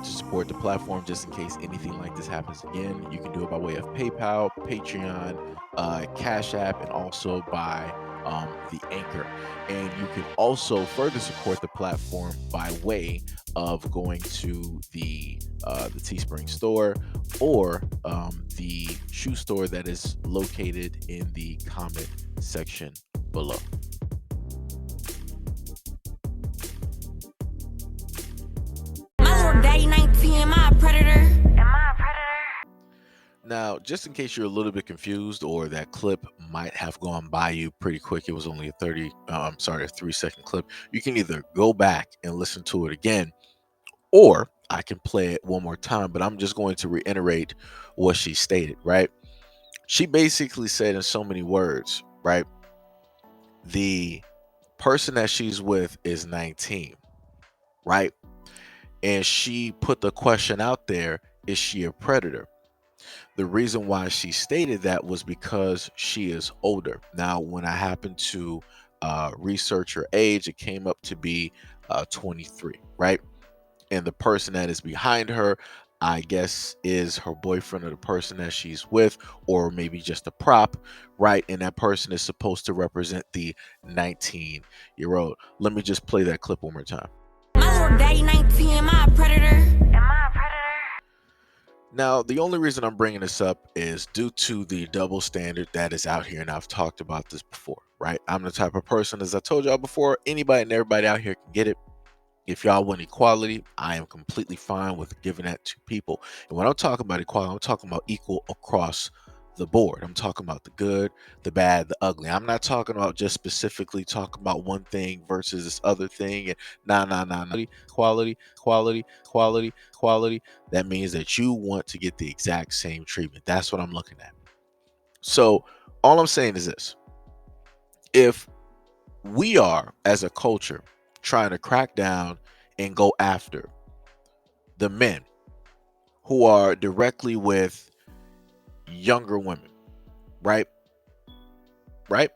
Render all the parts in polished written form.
to support the platform just in case anything like this happens again, you can do it by way of PayPal, Patreon, Cash App, and also by the Anchor. And you can also further support the platform by way of going to the Teespring store or the shoe store that is located in the comment section below. My little daddy 19, am I a predator? Now, just in case you're a little bit confused or that clip might have gone by you pretty quick, it was only a 3-second clip. You can either go back and listen to it again, or I can play it one more time, but I'm just going to reiterate what she stated, right? She basically said in so many words, right? The person that she's with is 19, right? And she put the question out there, is she a predator? The reason why she stated that was because she is older. Now, when I happened to research her age, it came up to be 23, right? And the person that is behind her, I guess, is her boyfriend or the person that she's with, or maybe just a prop, right? And that person is supposed to represent the 19-year-old. Let me just play that clip one more time. My little daddy 19, am I a predator? Now, the only reason I'm bringing this up is due to the double standard that is out here, and I've talked about this before, right? I'm the type of person, as I told y'all before, anybody and everybody out here can get it. If y'all want equality, I am completely fine with giving that to people. And when I'm talking about equality, I'm talking about equal across the board. I'm talking about the good, the bad, the ugly. I'm not talking about just specifically talking about one thing versus this other thing. And nah. Quality, quality, quality, quality. That means that you want to get the exact same treatment. That's what I'm looking at. So all I'm saying is this. If we are, as a culture, trying to crack down and go after the men who are directly with younger women, right? Right?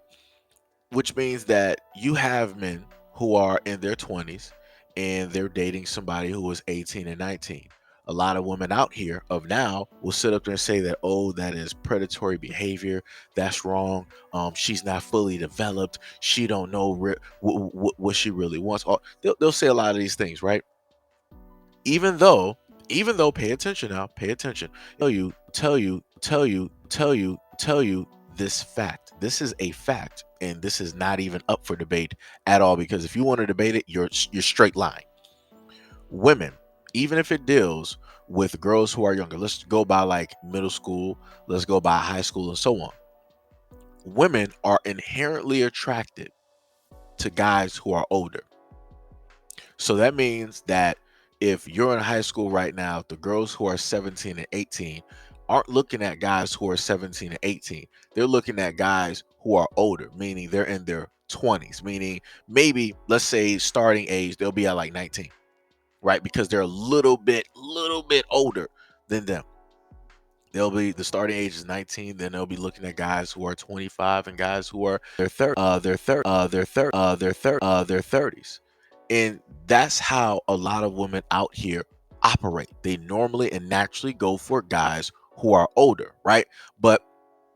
Which means that you have men who are in their 20s and they're dating somebody who is 18 and 19. A lot of women out here of now will sit up there and say that, oh, that is predatory behavior. That's wrong. She's not fully developed. She don't know what she really wants. They'll say a lot of these things, right? Even though, pay attention now, pay attention. Tell you this fact. This is a fact, and this is not even up for debate at all. Because if you want to debate it, you're straight lying. Women, even if it deals with girls who are younger, let's go by like middle school, let's go by high school, and so on. Women are inherently attracted to guys who are older. So that means that if you're in high school right now, the girls who are 17 and 18 aren't looking at guys who are 17 and 18. They're looking at guys who are older, meaning they're in their 20s, meaning maybe, let's say, starting age, they'll be at like 19, right? Because they're a little bit older than them. They'll be, the starting age is 19, then they'll be looking at guys who are 25 and guys who are their 30s. And that's how a lot of women out here operate. They normally and naturally go for guys who are older, right? But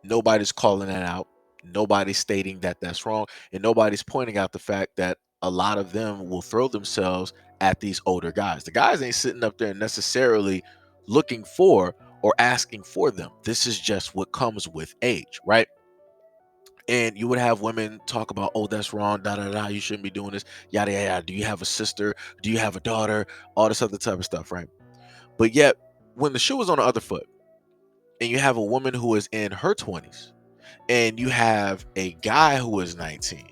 nobody's calling that out. Nobody's stating that that's wrong. And nobody's pointing out the fact that a lot of them will throw themselves at these older guys. The guys ain't sitting up there necessarily looking for or asking for them. This is just what comes with age, right? And you would have women talk about, oh, that's wrong, you shouldn't be doing this, yada yada. Do you have a sister? Do you have a daughter? All this other type of stuff, right? But yet, when the shoe is on the other foot, and you have a woman who is in her 20s, and you have a guy who is 19,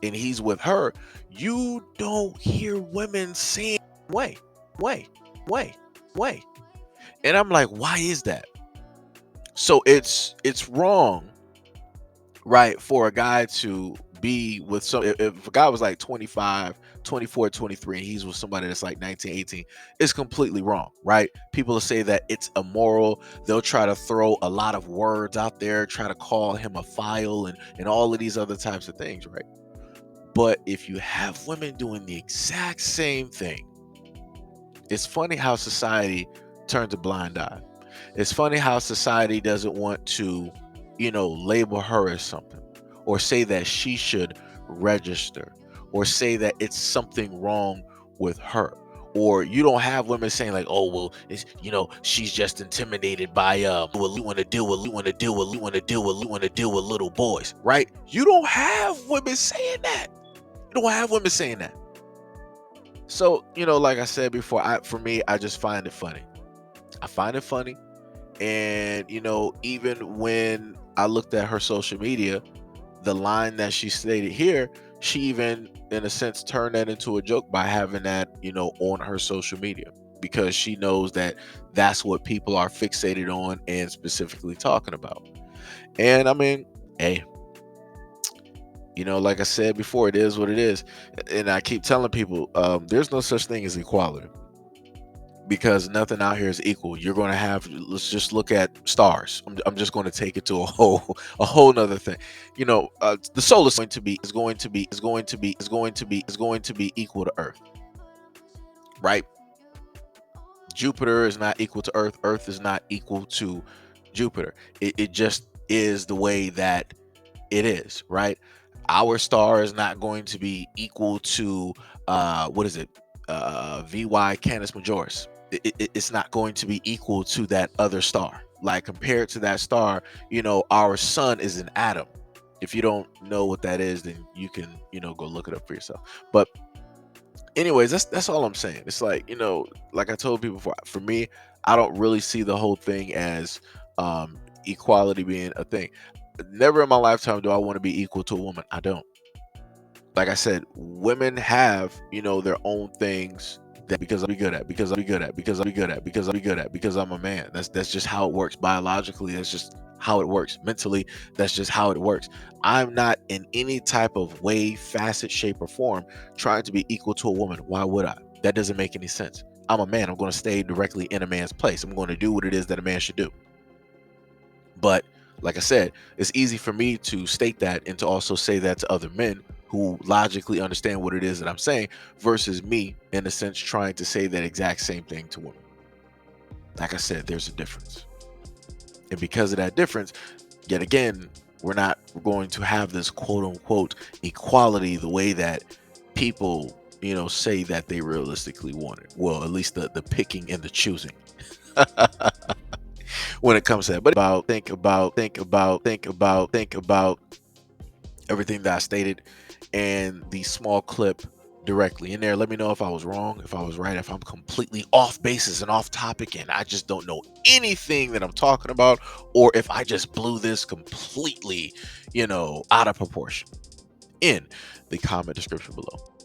and he's with her, you don't hear women saying, wait. And I'm like, why is that? So it's wrong, right, for a guy to be with some, if a guy was like 25, 24, 23, and he's with somebody that's like 19, 18, it's completely wrong, right? People will say that it's immoral. They'll try to throw a lot of words out there, try to call him a file and all of these other types of things, right? But if you have women doing the exact same thing, It's funny how society turns a blind eye. It's funny how society doesn't want to, label her as something, or say that she should register, or say that it's something wrong with her. Or you don't have women saying like, "Oh, well, she's just intimidated by we want to deal with, we want to deal with, we want to deal with, we want to deal with little boys," right? You don't have women saying that. You don't have women saying that. So, like I said before, for me, I just find it funny. I find it funny. And, even when I looked at her social media, the line that she stated here, she even, in a sense, turned that into a joke by having that, on her social media, because she knows that that's what people are fixated on and specifically talking about. And I mean, hey, like I said before, it is what it is. And I keep telling people, there's no such thing as equality, because nothing out here is equal. You're going to have, let's just look at stars. I'm just going to take it to a whole nother thing. The solar system is going to be equal to Earth, right? Jupiter is not equal to Earth. Earth is not equal to Jupiter. It just is the way that it is, right? Our star is not going to be equal to what is it? VY Canis Majoris. It's not going to be equal to that other star. Like, compared to that star, our sun is an atom. If you don't know what that is, then you can, go look it up for yourself. But anyways, that's all I'm saying. It's like, like I told people before, for me, I don't really see the whole thing as equality being a thing. Never in my lifetime do I want to be equal to a woman. I don't. Like I said, women have, their own things that, because I'll be good at, because I'll be good at, because I'll be good at, because I'll be good at, because I'm a man. That's just how it works. Biologically, that's just how it works. Mentally, that's just how it works. I'm not in any type of way, facet, shape, or form trying to be equal to a woman. Why would I? That doesn't make any sense. I'm a man. I'm going to stay directly in a man's place. I'm going to do what it is that a man should do. But like I said, it's easy for me to state that and to also say that to other men who logically understand what it is that I'm saying, versus me, in a sense, trying to say that exact same thing to women. Like I said, there's a difference. And because of that difference, yet again, we're not going to have this quote unquote equality the way that people, say that they realistically want it. Well, at least the picking and the choosing. When it comes to that. But think about everything that I stated and the small clip directly in there. Let me know if I was wrong, if I was right, if I'm completely off basis and off topic and I just don't know anything that I'm talking about, or if I just blew this completely, out of proportion, in the comment description below.